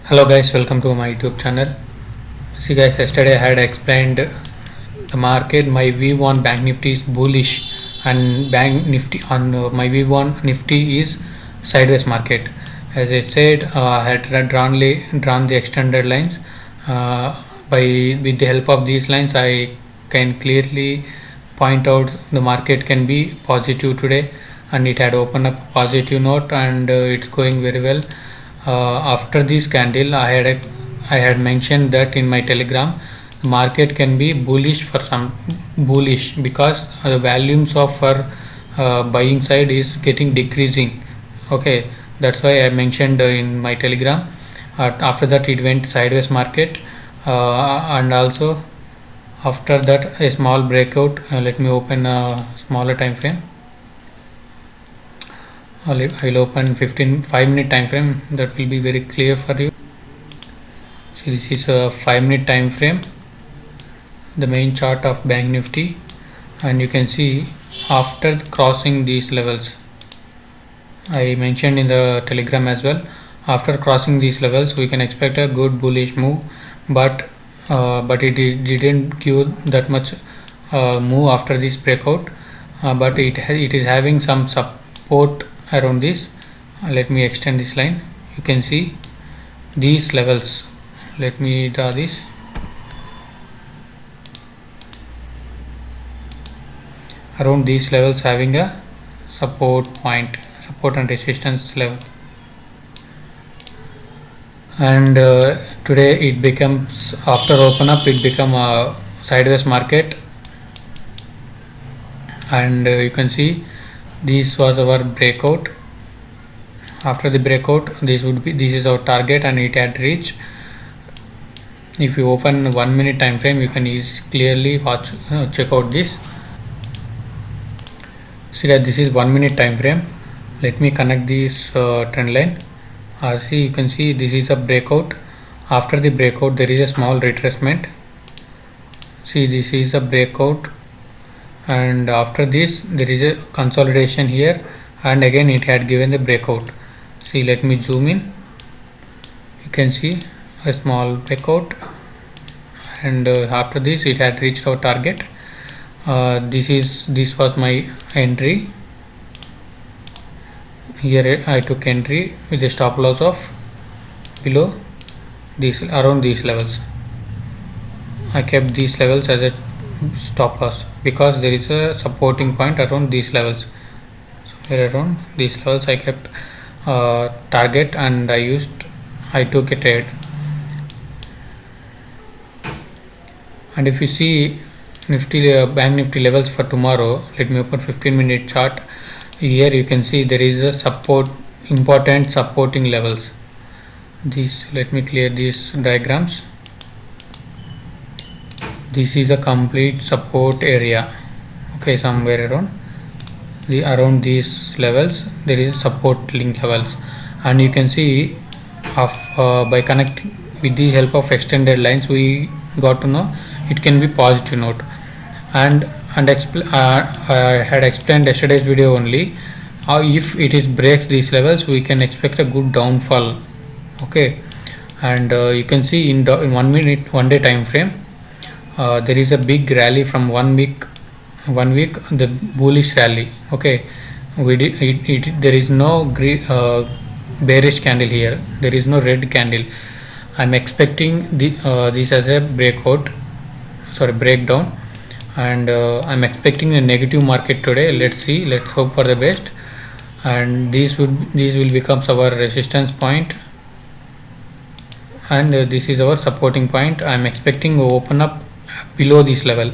Hello guys, welcome to my YouTube channel. See guys, yesterday I had explained the market. My V1 Bank Nifty is bullish and Bank Nifty on my V1 Nifty is sideways market. As I said, I had drawn the extended lines. By with the help of these lines, I can clearly point out the market can be positive today, and it had opened up a positive note, and it's going very well. After this candle, I had mentioned that in my telegram, the market can be bullish for some bullish because the volumes of our buying side is getting decreasing. Okay, that's why I mentioned in my telegram. After that, it went sideways market, and also after that a small breakout. Let me open a smaller time frame. I will open 5-minute time frame, that will be very clear for you. See, this is a 5-minute time frame, the main chart of Bank Nifty, and you can see after crossing these levels, I mentioned in the telegram as well, after crossing these levels we can expect a good bullish move, but didn't give that much move after this breakout, but it is having some support around this. Let me extend this line. You can see these levels. Let me draw this. Around these levels having a support point, support and resistance level, and today it becomes, after open up, it become a sideways market, and you can see this was our breakout. After the breakout, this is our target, and it had reached. If you open 1-minute time frame, you can clearly watch, check out this. See that this is 1-minute time frame. Let me connect this trend line. See, you can see this is a breakout. After the breakout, there is a small retracement. See, this is a breakout, and after this there is a consolidation here, and again it had given the breakout. See, let me zoom in. You can see a small breakout, and after this it had reached our target. This was my entry. Here I took entry with a stop loss of below these, around these levels. I kept these levels as a stop loss because there is a supporting point around these levels. So here around these levels I kept target, and I took a trade. And if you see Nifty Bank Nifty levels for tomorrow, let me open 15-minute chart. Here you can see there is a important supporting levels. Let me clear these diagrams. This is a complete support area. Okay, somewhere around these levels there is support link levels, and you can see by connecting with the help of extended lines, we got to know it can be positive note. And I had explained yesterday's video only, if it is breaks these levels, we can expect a good downfall. Okay, and you can see in 1 day time frame, there is a big rally from 1 week, the bullish rally. Okay, there is no bearish candle here, there is no red candle. I'm expecting this as a breakdown, and I'm expecting a negative market today. Let's hope for the best, and these will become our resistance point, and this is our supporting point. I'm expecting to open up below this level.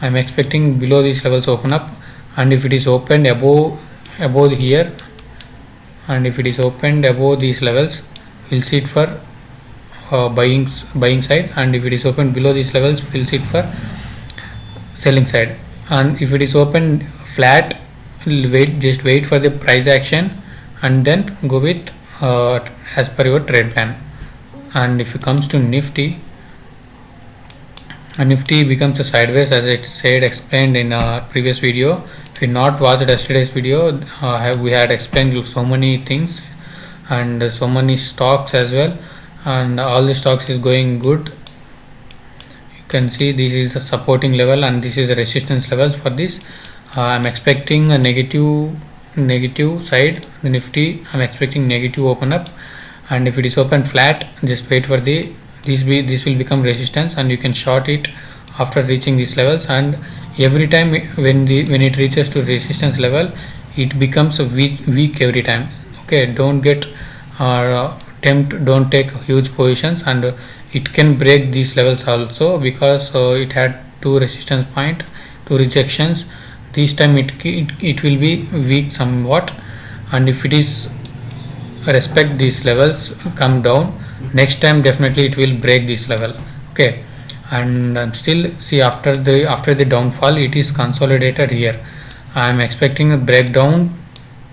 I'm expecting below these levels open up, and if it is opened above here, and if it is opened above these levels, we'll see it for buying side, and if it is opened below these levels, we'll see it for selling side. And if it is opened flat, just wait for the price action and then go with as per your trade plan. And if it comes to Nifty, becomes a sideways, as I said, explained in a previous video. If you not watched yesterday's video, we had explained so many things and so many stocks as well, and all the stocks is going good. You can see this is the supporting level and this is the resistance levels for this. I'm expecting a negative side. The Nifty, I'm expecting negative open up, and if it is open flat, just wait for the this will become resistance, and you can short it after reaching these levels. And every time when it reaches to resistance level, it becomes a weak every time. Okay, don't get don't take huge positions, and it can break these levels also, because it had two resistance point, two rejections. This time it will be weak somewhat, and if it is respect these levels, come down, next time definitely it will break this level. Okay, and still see after the downfall, it is consolidated here. I am expecting a breakdown,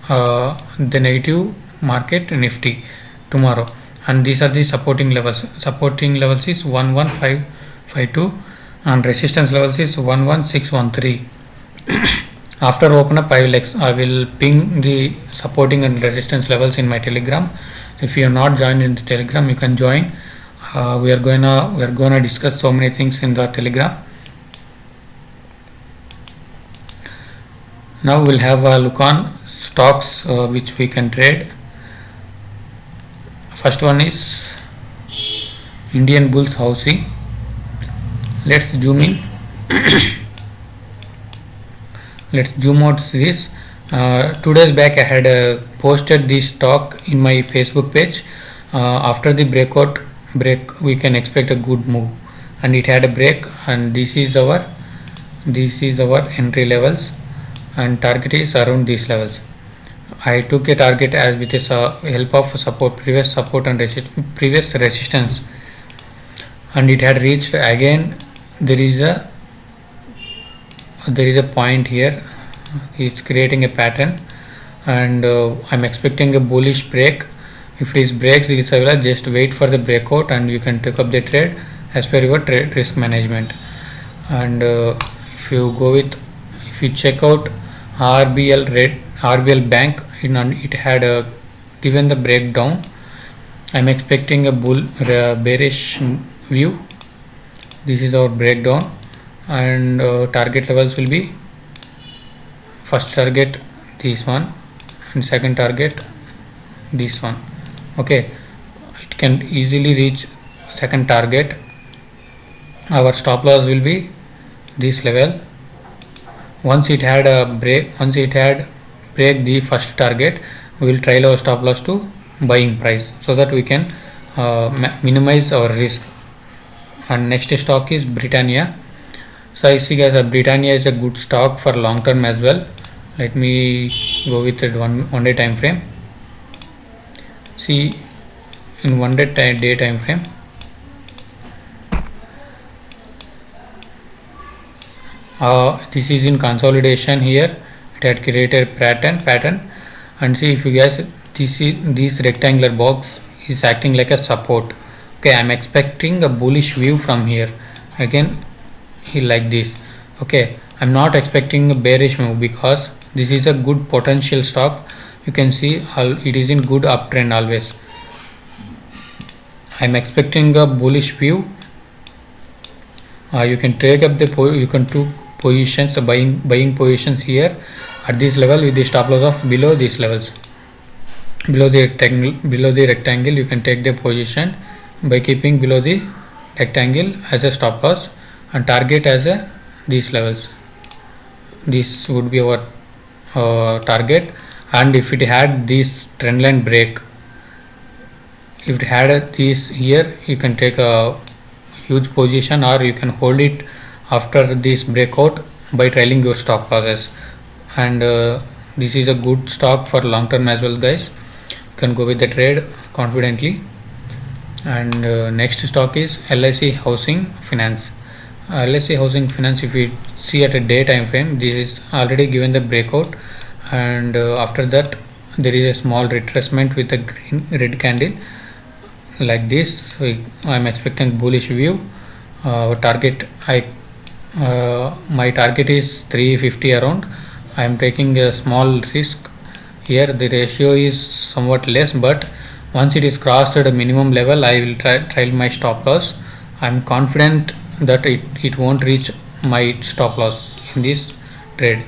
the negative market Nifty tomorrow, and these are the supporting levels. Supporting levels is 11552 and resistance levels is 11613. After open up, I will ping the supporting and resistance levels in my Telegram. If you are not joined in the Telegram, you can join. We are gonna discuss so many things in the Telegram. Now we'll have a look on stocks which we can trade. First one is Indian Bulls Housing. Let's zoom in. Let's zoom out this. 2 days back I had posted this stock in my Facebook page. After the break we can expect a good move, and it had a break, and this is our entry levels, and target is around these levels. I took a target as with the help of support, previous support and previous resistance, and it had reached again. There is a point here. It's creating a pattern, and I'm expecting a bullish break. If it breaks this level, just wait for the breakout, and you can take up the trade as per your trade risk management. And if you check out RBL Bank, it had given the breakdown. I'm expecting a bearish view. This is our breakdown, and target levels will be first target this one, and second target this one. Okay, it can easily reach second target. Our stop loss will be this level. Once it had break the first target, we will trial our stop loss to buying price, so that we can minimize our risk. And next stock is Britannia. So I see guys, Britannia is a good stock for long term as well. Let me go with it one day time frame. See, in 1 day time frame, this is in consolidation. Here it had created pattern, and see, if you guys, this rectangular box is acting like a support. Okay, I'm expecting a bullish view from here. Again, like this. Okay, I'm not expecting a bearish move, because this is a good potential stock. You can see it is in good uptrend always. I'm expecting a bullish view. You can take up you can took positions, buying positions here at this level with the stop loss of below these levels. Below the rectangle, you can take the position by keeping below the rectangle as a stop loss, and target as these levels. This would be our target. And if it had this trendline break, if it had this here, you can take a huge position, or you can hold it after this breakout by trailing your stop losses. And this is a good stock for long term as well, guys. You can go with the trade confidently. And next stock is LIC Housing Finance. LIC Housing Finance, if you see at a day time frame, this is already given the breakout, and after that there is a small retracement with a red candle like this. I'm expecting bullish view. My target is 350 around. I am taking a small risk here. The ratio is somewhat less, but Once it is crossed a minimum level, I will trial my stop loss. I'm confident that it won't reach my stop loss in this trade.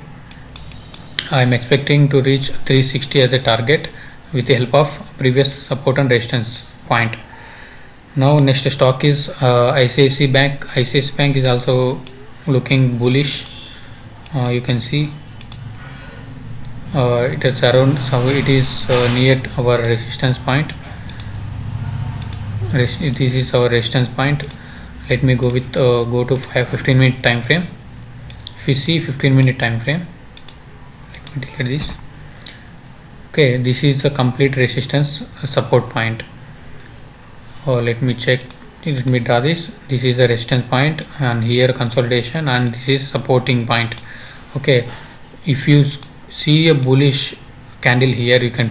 I'm expecting to reach 360 as a target with the help of previous support and resistance point. Now next stock is ICICI Bank. ICICI Bank is also looking bullish. You can see it is around, so it is near our resistance point. This is our resistance point. Let me go with go to 15-minute time frame. If you see 15-minute time frame, let me delete this. Okay, this is a complete resistance support point. Let me check, let me draw this. This is a resistance point, and here consolidation, and this is supporting point. Okay, if you see a bullish candle here, you can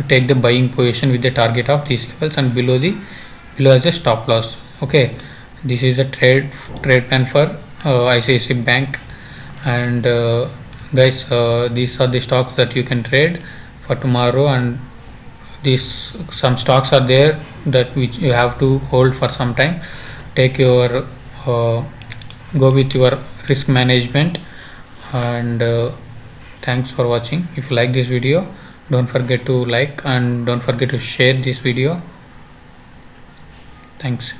take the buying position with the target of these levels, and below as a stop loss. Okay, this is a trade plan for ICICI Bank. And guys, these are the stocks that you can trade for tomorrow, and these some stocks are there that which you have to hold for some time. Take your go with your risk management. And thanks for watching. If you like this video, don't forget to like and don't forget to share this video. Thanks.